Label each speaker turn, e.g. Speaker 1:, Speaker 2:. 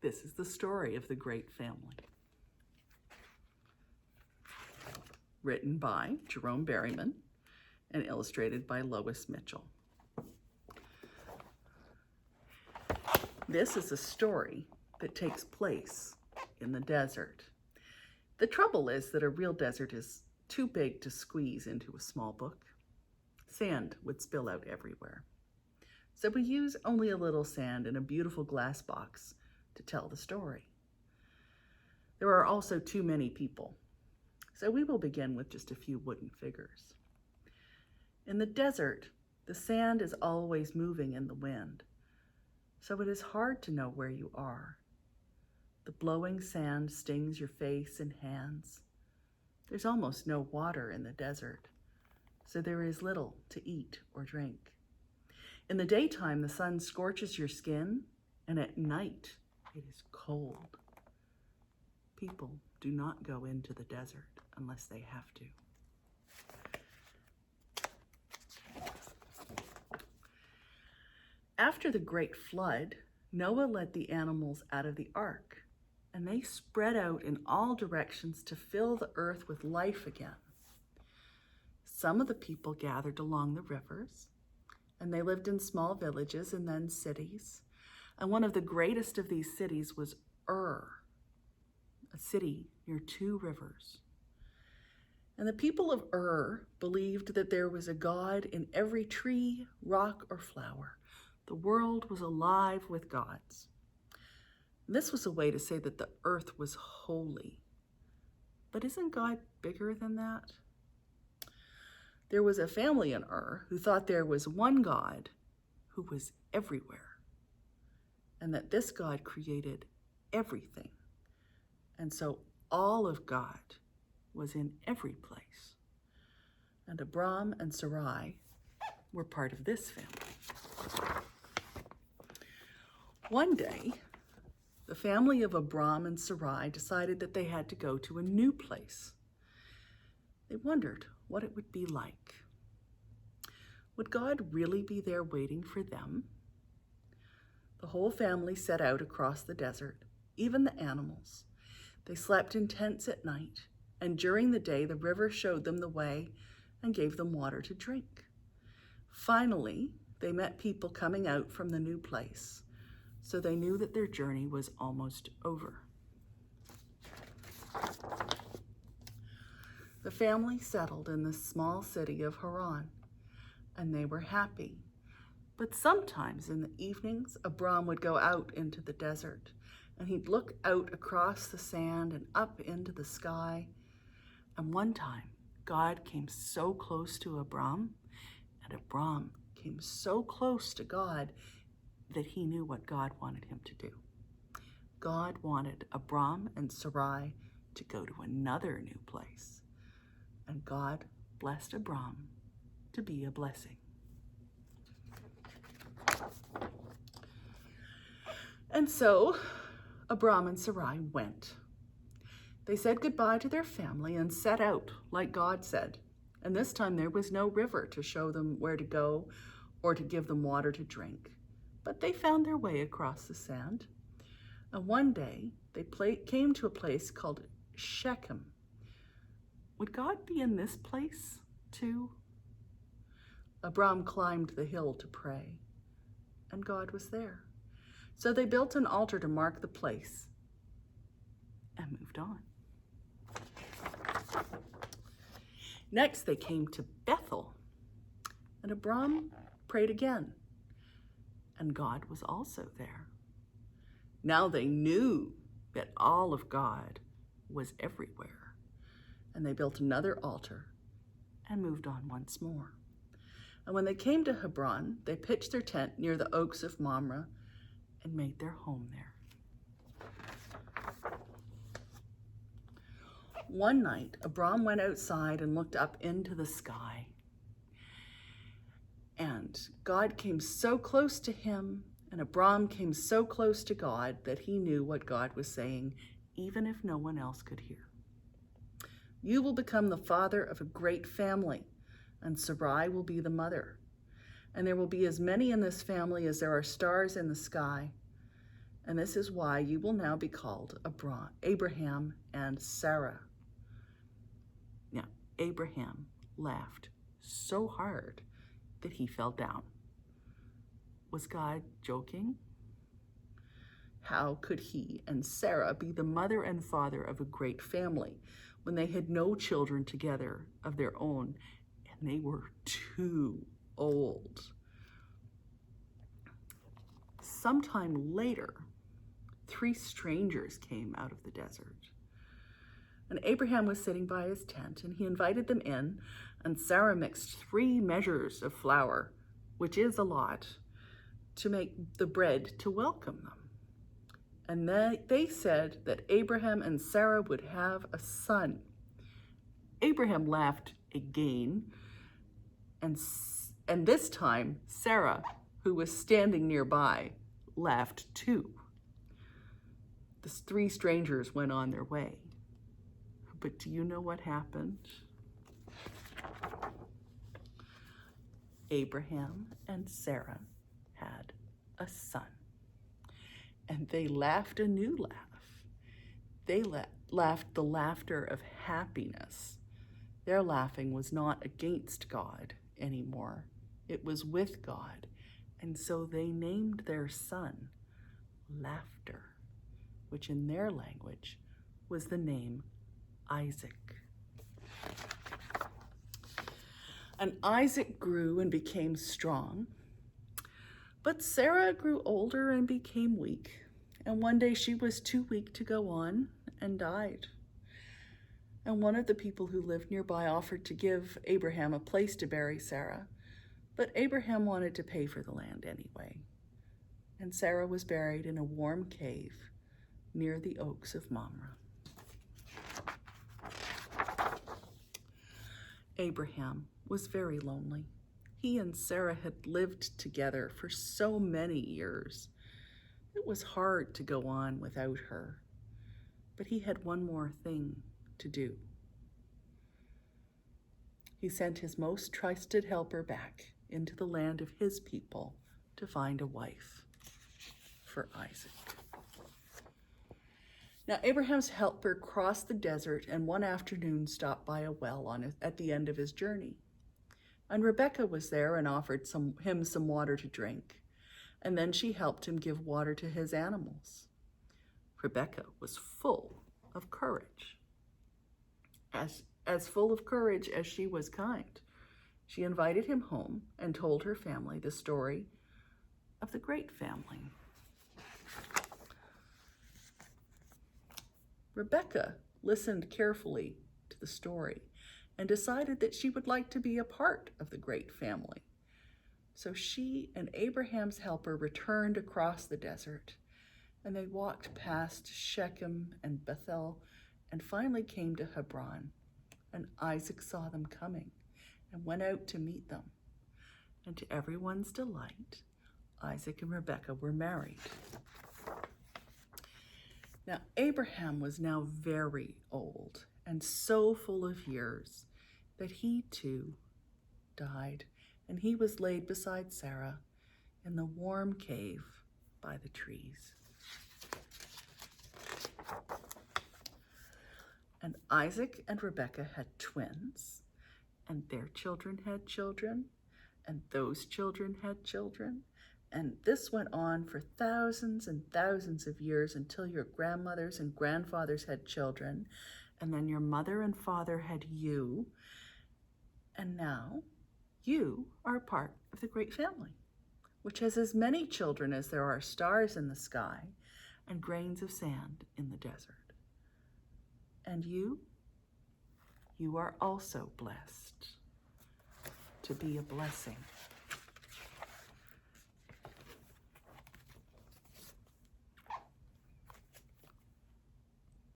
Speaker 1: This is the story of the great family. Written by Jerome Berryman and illustrated by Lois Mitchell. This is a story that takes place in the desert. The trouble is that a real desert is too big to squeeze into a small book. Sand would spill out everywhere. So we use only a little sand in a beautiful glass box to tell the story. There are also too many people, so we will begin with just a few wooden figures. In the desert, the sand is always moving in the wind, so it is hard to know where you are. The blowing sand stings your face and hands. There's almost no water in the desert, so there is little to eat or drink. In the daytime, the sun scorches your skin, and at night, it is cold. People do not go into the desert unless they have to. After the great flood, Noah led the animals out of the ark, and they spread out in all directions to fill the earth with life again. Some of the people gathered along the rivers, and they lived in small villages and then cities. And one of the greatest of these cities was Ur, a city near two rivers. And the people of Ur believed that there was a God in every tree, rock, or flower. The world was alive with gods. This was a way to say that the earth was holy. But isn't God bigger than that? There was a family in Ur who thought there was one God who was everywhere, and that this God created everything. And so all of God was in every place. And Abram and Sarai were part of this family. One day, the family of Abram and Sarai decided that they had to go to a new place. They wondered what it would be like. Would God really be there waiting for them? The whole family set out across the desert, even the animals. They slept in tents at night, and during the day the river showed them the way and gave them water to drink. Finally, they met people coming out from the new place, so they knew that their journey was almost over. The family settled in the small city of Haran, and they were happy. But sometimes in the evenings, Abram would go out into the desert, and he'd look out across the sand and up into the sky. And one time, God came so close to Abram, and Abram came so close to God that he knew what God wanted him to do. God wanted Abram and Sarai to go to another new place. And God blessed Abram to be a blessing. And so Abram and Sarai went. They said goodbye to their family and set out like God said. And this time there was no river to show them where to go or to give them water to drink. But they found their way across the sand. And one day they came to a place called Shechem. Would God be in this place too? Abram climbed the hill to pray, and God was there. So they built an altar to mark the place and moved on. Next, they came to Bethel, and Abram prayed again, and God was also there. Now they knew that all of God was everywhere. And they built another altar and moved on once more. And when they came to Hebron, they pitched their tent near the oaks of Mamre and made their home there. One night, Abram went outside and looked up into the sky. And God came so close to him, and Abram came so close to God that he knew what God was saying, even if no one else could hear. You will become the father of a great family, and Sarai will be the mother. And there will be as many in this family as there are stars in the sky. And this is why you will now be called Abraham and Sarah. Now, Abraham laughed so hard that he fell down. Was God joking? How could he and Sarah be the mother and father of a great family when they had no children together of their own and they were too old? Sometime later, 3 strangers came out of the desert. And Abraham was sitting by his tent, and he invited them in, and Sarah mixed 3 measures of flour, which is a lot, to make the bread to welcome them. And they said that Abraham and Sarah would have a son. Abraham laughed again, and this time Sarah, who was standing nearby, laughed too. The 3 strangers went on their way. But do you know what happened? Abraham and Sarah had a son. And they laughed a new laugh. They laughed the laughter of happiness. Their laughing was not against God anymore. It was with God. And so they named their son Laughter, which in their language was the name Isaac. And Isaac grew and became strong, but Sarah grew older and became weak. And one day she was too weak to go on and died. And one of the people who lived nearby offered to give Abraham a place to bury Sarah, but Abraham wanted to pay for the land anyway. And Sarah was buried in a warm cave near the oaks of Mamre. Abraham was very lonely. He and Sarah had lived together for so many years. It was hard to go on without her, but he had one more thing to do. He sent his most trusted helper back into the land of his people to find a wife for Isaac. Now, Abraham's helper crossed the desert and one afternoon stopped by a well at the end of his journey. And Rebekah was there and offered him some water to drink. And then she helped him give water to his animals. Rebekah was full of courage. As full of courage as she was kind. She invited him home and told her family the story of the great family. Rebekah listened carefully to the story and decided that she would like to be a part of the great family. So she and Abraham's helper returned across the desert, and they walked past Shechem and Bethel and finally came to Hebron. And Isaac saw them coming and went out to meet them. And to everyone's delight, Isaac and Rebekah were married. Now, Abraham was now very old and so full of years that he too died, and he was laid beside Sarah in the warm cave by the trees. And Isaac and Rebekah had twins, and their children had children, and those children had children. And this went on for thousands and thousands of years until your grandmothers and grandfathers had children, and then your mother and father had you, and now you are a part of the great family, which has as many children as there are stars in the sky and grains of sand in the desert. And you are also blessed to be a blessing